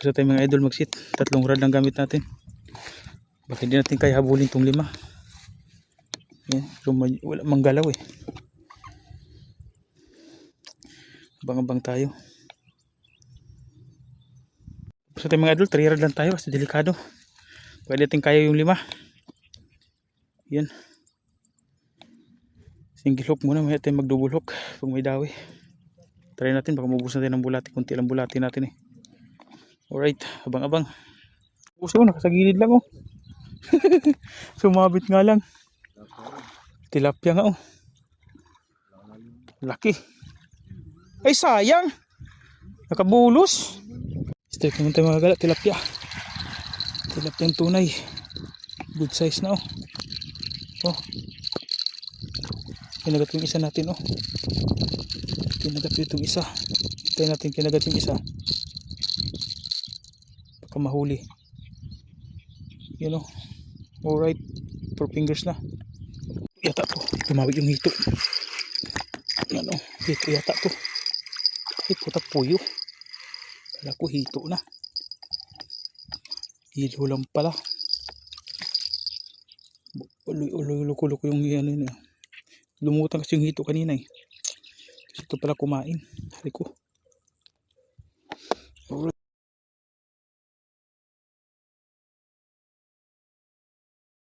Basta tayo mga idol mag-sit. 3 rod lang gamit natin. Baka hindi natin kaya habulin tong 5. Yan. So, wala manggalaw eh. Abang-abang tayo. Basta tayo mga idol, 3 rod lang tayo. Basta delikado. Pwede natin kaya yung 5. Yan. Single hook muna. May tayo mag-double hook pag may dawi. Try natin. Baka maubos natin ng bulati. Kunti lang bulati natin eh. Alright. Abang-abang. Ubus ko. Nakasagilid lang oh. Sumabit nga lang. Tilapia nga oh. Laki. Ay sayang. Nakabulos. Strike naman tayo mga gala. Tilapia. Tilapia yung tunay. Good size na oh. Oh. Kinagat yung isa natin oh. Kinagat yung isa. Hintayin natin kinagat yung isa. Baka mahuli. Yun oh. Alright. 4 fingers na. Yata to. Tumawag yung hito. Yan oh. Hito yata to. Ay puta puyo. Kala ko hito na. Hilo lang pala. Ulo-ulo-ulo-ulo yung ano yun. Lumutan kasi yung hito kanina eh. Kasi ito pala kumain. Hari ko.